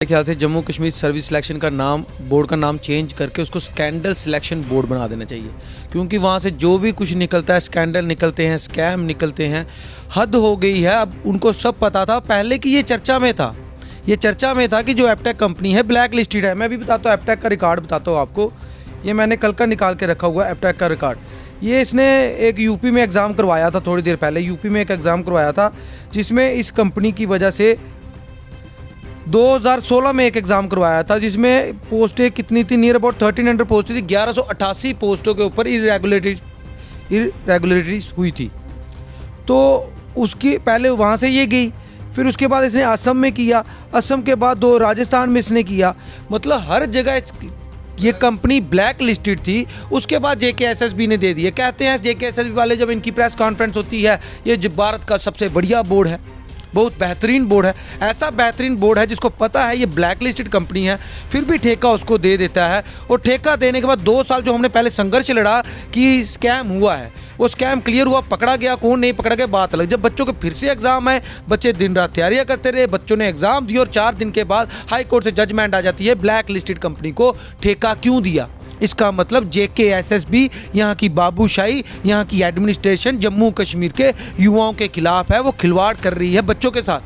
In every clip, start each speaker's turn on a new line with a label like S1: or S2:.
S1: मेरे ख्याल से जम्मू कश्मीर सर्विस सिलेक्शन का नाम, बोर्ड का नाम चेंज करके उसको स्कैंडल सिलेक्शन बोर्ड बना देना चाहिए, क्योंकि वहाँ से जो भी कुछ निकलता है, स्कैंडल निकलते हैं, स्कैम निकलते हैं, हद हो गई है। अब उनको सब पता था पहले कि ये चर्चा में था, ये चर्चा में था कि जो एपटेक कंपनी है ब्लैक लिस्टेड है। मैं भी बताता हूँ, एपटेक का रिकॉर्ड बताता हूँ आपको। ये मैंने कल का निकाल के रखा हुआ है एपटेक का रिकॉर्ड। ये इसने एक यूपी में एग्ज़ाम करवाया था, थोड़ी देर पहले यूपी में एक एग्ज़ाम करवाया था, जिसमें इस कंपनी की वजह से 2016 में एक एग्ज़ाम करवाया था, जिसमें पोस्टें कितनी थी, नियर अबाउट 1300 पोस्टें थी। 1188 पोस्टों के ऊपर इरेगुलरिटीज हुई थी। तो उसकी पहले वहाँ से ये गई, फिर उसके बाद इसने असम में किया, असम के बाद 2 राजस्थान में इसने किया। मतलब हर जगह ये कंपनी ब्लैक लिस्टेड थी। उसके बाद JKSSB ने दे दिए। कहते हैं JKSSB वाले, जब इनकी प्रेस कॉन्फ्रेंस होती है, ये भारत का सबसे बढ़िया बोर्ड है, बहुत बेहतरीन बोर्ड है। ऐसा बेहतरीन बोर्ड है जिसको पता है ये ब्लैक लिस्टेड कंपनी है, फिर भी ठेका उसको दे देता है। और ठेका देने के बाद 2 साल जो हमने पहले संघर्ष लड़ा कि स्कैम हुआ है, वो स्कैम क्लियर हुआ, पकड़ा गया, कौन नहीं पकड़ा गया बात अलग। जब बच्चों के फिर से एग्जाम आए, बच्चे दिन रात तैयारियां करते रहे, बच्चों ने एग्जाम दिए और 4 दिन के बाद हाई कोर्ट से जजमेंट आ जाती है ब्लैक लिस्टेड कंपनी को ठेका क्यों दिया। इसका मतलब JKSSB, यहाँ की बाबूशाही, यहाँ की एडमिनिस्ट्रेशन जम्मू कश्मीर के युवाओं के खिलाफ है। वो खिलवाड़ कर रही है बच्चों के साथ,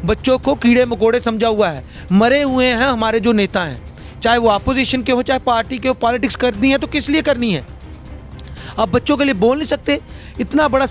S1: बच्चों को कीड़े मकोड़े समझा हुआ है। मरे हुए हैं हमारे जो नेता हैं, चाहे वो अपोजिशन के हो चाहे पार्टी के हो। पॉलिटिक्स करनी है तो किस लिए करनी है? आप बच्चों के लिए बोल नहीं सकते? इतना बड़ा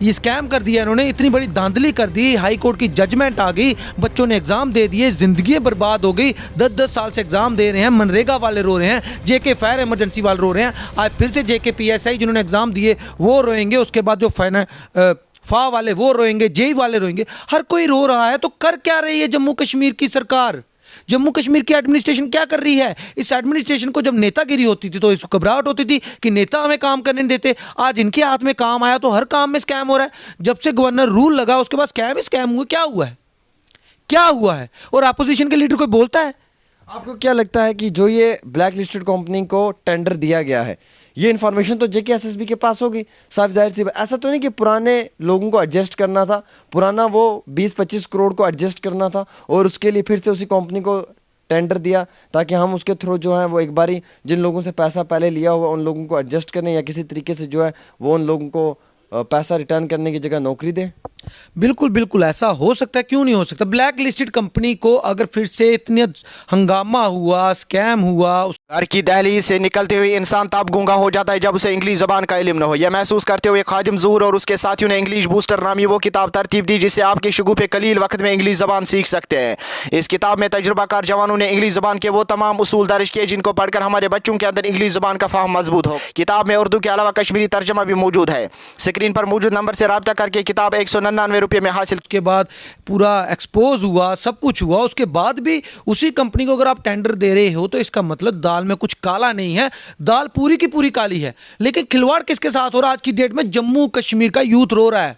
S1: ये स्कैम कर दिया इन्होंने, इतनी बड़ी धांधली कर दी, हाई कोर्ट की जजमेंट आ गई, बच्चों ने एग्जाम दे दिए, जिंदगी बर्बाद हो गई। 10-10 साल से एग्जाम दे रहे हैं, मनरेगा वाले रो रहे हैं, JK फायर इमरजेंसी वाले रो रहे हैं, आज फिर से JK PSI जिन्होंने एग्जाम दिए वो रोएंगे, उसके बाद जो फा वाले वो रोएंगे, JEE वाले रोएंगे, हर कोई रो रहा है। तो कर क्या रही है जम्मू कश्मीर की सरकार? जम्मू कश्मीर की एडमिनिस्ट्रेशन क्या कर रही है? इस एडमिनिस्ट्रेशन को जब नेतागिरी होती थी तो इसको घबराहट होती थी कि नेता हमें काम करने नहीं देते। आज इनके हाथ में काम आया तो हर काम में स्कैम हो रहा है। जब से गवर्नर रूल लगा उसके बाद स्कैम ही स्कैम हुए। क्या हुआ है, क्या हुआ है? और अपोजिशन के लीडर कोई बोलता है?
S2: आपको क्या लगता है कि जो ये ब्लैक लिस्टेड कंपनी को टेंडर दिया गया है, ये इन्फॉर्मेशन तो JKSSB के पास होगी, साफ जाहिर सी बात। ऐसा तो नहीं कि पुराने लोगों को एडजस्ट करना था, पुराना वो 20-25 करोड़ को एडजस्ट करना था और उसके लिए फिर से उसी कंपनी को टेंडर दिया ताकि हम उसके थ्रू जो है वो एक बारी जिन लोगों से पैसा पहले लिया हुआ उन लोगों को एडजस्ट करने या किसी तरीके से जो है वो उन लोगों को पैसा रिटर्न करने की जगह नौकरी दें।
S1: बिल्कुल बिल्कुल ऐसा हो सकता है, क्यों नहीं हो सकता? ब्लैक लिस्टेड कंपनी को अगर फिर से इतनी हंगामा हुआ, स्कैम हुआ।
S3: घर की दहलीज से निकलते हुए इंसान तब गूंगा हो जाता है जब उसे इंग्लिश जबान का इल्म न हो। यह महसूस करते हुए खादिम ज़हूर और उसके साथियों ने इंग्लिश बूस्टर नामी वो किताब तरतीब दी जिससे आपके शगुफ़े कलील वक्त में इंग्लिश जबान सीख सकते हैं। इस किताब में तजुर्बाकार जवानों ने इंग्लिश जबान के वो तमाम उसूल दर्ज किए जिनको पढ़कर हमारे बच्चों के अंदर इंग्लिश जबान का फाहम मजबूत हो। किताब में उर्दू के अलावा कश्मीरी तर्जमा भी मौजूद है। स्क्रीन पर मौजूद नंबर से रब्ता करके किताब 199 रुपये में हासिल।
S1: के बाद पूरा एक्सपोज हुआ, सब कुछ हुआ, उसके बाद भी उसी कंपनी को अगर आप टेंडर दे रहे हो तो इसका मतलब दाल में कुछ काला नहीं है, दाल पूरी की पूरी काली है। लेकिन खिलवाड़ किसके साथ हो रहा है? आज की डेट में जम्मू कश्मीर का यूथ रो रहा है,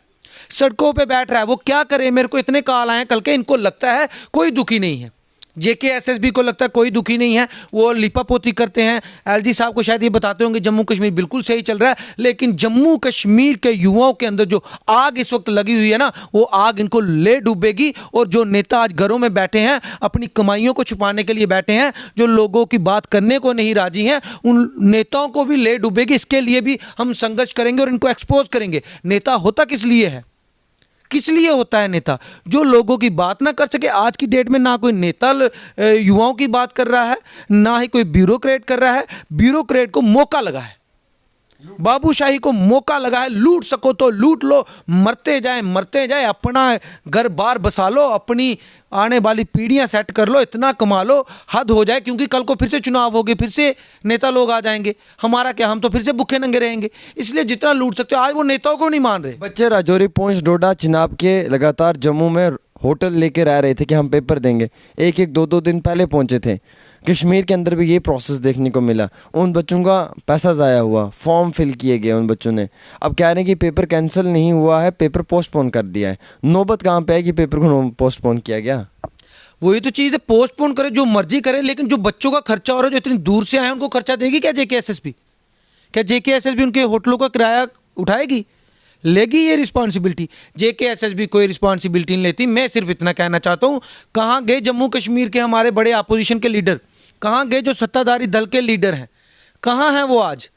S1: सड़कों पे बैठ रहा है। वो क्या करे? मेरे को इतने कॉल आए हैं कल के, इनको लगता है कोई दुखी नहीं है, JKSSB को लगता है कोई दुखी नहीं है, वो लिपापोती करते हैं। LG साहब को शायद ये बताते होंगे जम्मू कश्मीर बिल्कुल सही चल रहा है, लेकिन जम्मू कश्मीर के युवाओं के अंदर जो आग इस वक्त लगी हुई है ना, वो आग इनको ले डूबेगी। और जो नेता आज घरों में बैठे हैं, अपनी कमाइयों को छुपाने के लिए बैठे हैं, जो लोगों की बात करने को नहीं राजी हैं, उन नेताओं को भी ले डूबेगी। इसके लिए भी हम संघर्ष करेंगे और इनको एक्सपोज करेंगे। नेता होता किस लिए है? किस लिए होता है नेता? जो लोगों की बात ना कर सके। आज की डेट में ना कोई नेता युवाओं की बात कर रहा है, ना ही कोई ब्यूरोक्रेट कर रहा है। ब्यूरोक्रेट को मौका लगा है, बाबूशाही को मौका लगा है। लूट सको तो लूट लो, मरते जाए, अपना घर बार बसा लो, अपनी आने वाली पीढ़ियां सेट कर लो, इतना कमा लो, हद हो जाए। क्योंकि कल को फिर से चुनाव होंगे, फिर से नेता लोग आ जाएंगे। हमारा क्या, हम तो फिर से भूखे नंगे रहेंगे। इसलिए जितना लूट सकते हो, आज वो नेताओं को नहीं मान रहे।
S2: बच्चे राजौरी, पुंछ, डोडा, चिनाब के लगातार जम्मू में होटल लेके रह रहे थे कि हम पेपर देंगे। 1-1, 2-2 दिन पहले पहुंचे थे। कश्मीर के अंदर भी ये प्रोसेस देखने को मिला। उन बच्चों का पैसा ज़ाया हुआ, फॉर्म फिल किए गए उन बच्चों ने। अब कह रहे हैं कि पेपर कैंसिल नहीं हुआ है, पेपर पोस्टपोन कर दिया है। नौबत कहाँ पे है कि पेपर को पोस्टपोन किया गया?
S1: वही तो चीज़ है, पोस्टपोन करे जो मर्जी करे, लेकिन जो बच्चों का खर्चा हो रहा है, जो इतनी दूर से आए उनको खर्चा देगी क्या JKSSB? क्या JKSSB उनके होटलों का किराया उठाएगी? लेगी ये रिस्पॉन्सिबिलिटी? JKSSB कोई रिस्पॉन्सिबिलिटी नहीं लेती। मैं सिर्फ इतना कहना चाहता हूँ, कहाँ गए जम्मू कश्मीर के हमारे बड़े अपोजिशन के लीडर? कहाँ गए जो सत्ताधारी दल के लीडर हैं? कहाँ हैं वो आज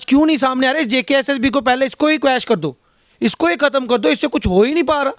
S1: क्यों नहीं सामने आ रहे? इस JKSSB को पहले इसको ही क्रैश कर दो, इसको ही खत्म कर दो, इससे कुछ हो ही नहीं पा रहा।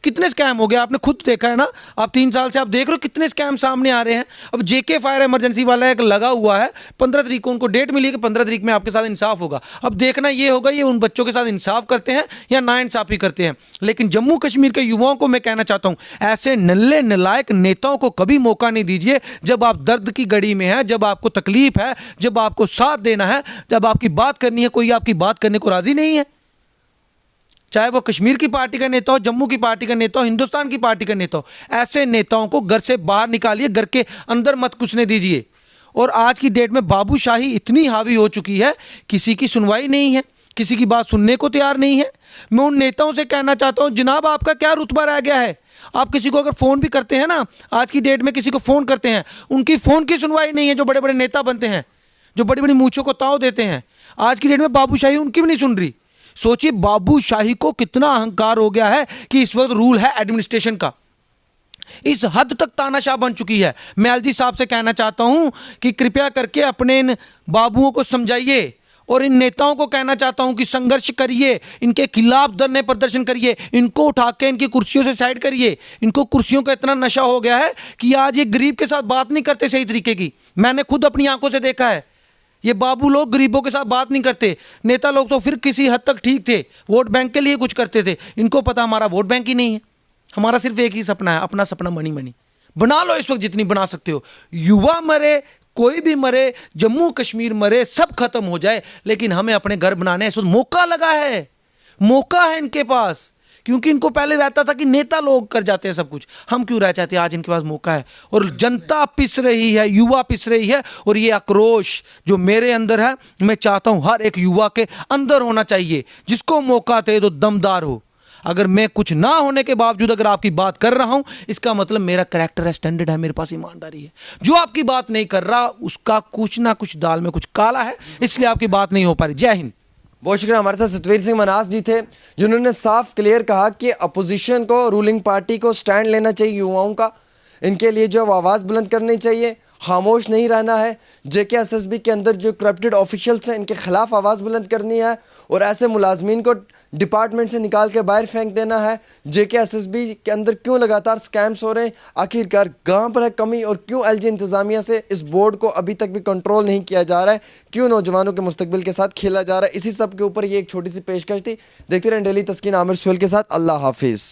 S1: कितने स्कैम हो गए आपने खुद देखा है ना, आप 3 साल से आप देख रहे हो कितने स्कैम सामने आ रहे हैं। अब JK फायर इमरजेंसी वाला एक लगा हुआ है, 15 तारीख को उनको डेट मिली है कि 15 तारीख में आपके साथ इंसाफ होगा। अब देखना ये होगा ये उन बच्चों के साथ इंसाफ करते हैं या नाइंसाफी करते हैं। लेकिन जम्मू कश्मीर के युवाओं को मैं कहना चाहता हूँ, ऐसे नल्ले नलायक नेताओं को कभी मौका नहीं दीजिए। जब आप दर्द की घड़ी में है, जब आपको तकलीफ है, जब आपको साथ देना है, जब आपकी बात करनी है, कोई आपकी बात करने को राजी नहीं है, चाहे वो कश्मीर की पार्टी का नेता हो, जम्मू की पार्टी का नेता हो, हिंदुस्तान की पार्टी का नेता हो, ऐसे नेताओं को घर से बाहर निकालिए, घर के अंदर मत घुसने दीजिए। और आज की डेट में बाबूशाही इतनी हावी हो चुकी है, किसी की सुनवाई नहीं है, किसी की बात सुनने को तैयार नहीं है। मैं उन नेताओं से कहना चाहता हूं, जनाब आपका क्या रुतबा रह गया है? आप किसी को अगर फ़ोन भी करते हैं ना, आज की डेट में किसी को फ़ोन करते हैं, उनकी फ़ोन की सुनवाई नहीं है। जो बड़े बड़े नेता बनते हैं, जो बड़ी बड़ी मूंछों को ताव देते हैं, आज की डेट में बाबूशाही उनकी भी नहीं सुन रही। सोचिए बाबूशाही को कितना अहंकार हो गया है कि इस वक्त रूल है एडमिनिस्ट्रेशन का, इस हद तक तानाशाह बन चुकी है। मैं एलजी साहब से कहना चाहता हूं कि कृपया करके अपने इन बाबुओं को समझाइए और इन नेताओं को कहना चाहता हूं कि संघर्ष करिए, इनके खिलाफ धरने प्रदर्शन करिए, इनको उठा के इनकी कुर्सियों से साइड करिए। इनको कुर्सियों का इतना नशा हो गया है कि आज ये गरीब के साथ बात नहीं करते सही तरीके की। मैंने खुद अपनी आंखों से देखा है, ये बाबू लोग गरीबों के साथ बात नहीं करते। नेता लोग तो फिर किसी हद तक ठीक थे, वोट बैंक के लिए कुछ करते थे। इनको पता हमारा वोट बैंक ही नहीं है, हमारा सिर्फ एक ही सपना है, अपना सपना मनी मनी बना लो इस वक्त जितनी बना सकते हो। युवा मरे, कोई भी मरे, जम्मू कश्मीर मरे, सब खत्म हो जाए, लेकिन हमें अपने घर बनाने इस वक्त मौका लगा है, मौका है इनके पास। क्योंकि इनको पहले रहता था कि नेता लोग कर जाते हैं सब कुछ, हम क्यों रह जाते हैं? आज इनके पास मौका है और जनता पिस रही है, युवा पिस रही है। और ये आक्रोश जो मेरे अंदर है, मैं चाहता हूं हर एक युवा के अंदर होना चाहिए, जिसको मौका दे तो दमदार हो। अगर मैं कुछ ना होने के बावजूद अगर आपकी बात कर रहा हूं, इसका मतलब मेरा कैरेक्टर है, स्टैंडर्ड है, मेरे पास ईमानदारी है। जो आपकी बात नहीं कर रहा, उसका कुछ ना कुछ दाल में कुछ काला है, इसलिए आपकी बात नहीं हो पा रही। जय हिंद।
S2: बहुत शुक्रिया। हमारे साथ सतवीर सिंह मनास जी थे, जिन्होंने साफ क्लियर कहा कि अपोजिशन को, रूलिंग पार्टी को स्टैंड लेना चाहिए युवाओं का, इनके लिए जो आवाज़ बुलंद करनी चाहिए, खामोश नहीं रहना है। JKSSB के अंदर जो करप्टेड ऑफिशियल्स हैं, इनके खिलाफ आवाज़ बुलंद करनी है और ऐसे मुलाजमीन को डिपार्टमेंट से निकाल के बाहर फेंक देना है। JKSSB के अंदर क्यों लगातार स्कैम्स हो रहे हैं, आखिरकार कहाँ पर है कमी, और क्यों LG इंतज़ामिया से इस बोर्ड को अभी तक भी कंट्रोल नहीं किया जा रहा है, क्यों नौजवानों के मुस्तकबिल के साथ खेला जा रहा है। इसी सब के ऊपर ये एक छोटी सी पेशकश थी। देखते रहें डेली तस्कीन आमिर सुहेल के साथ। अल्लाह हाफिज़।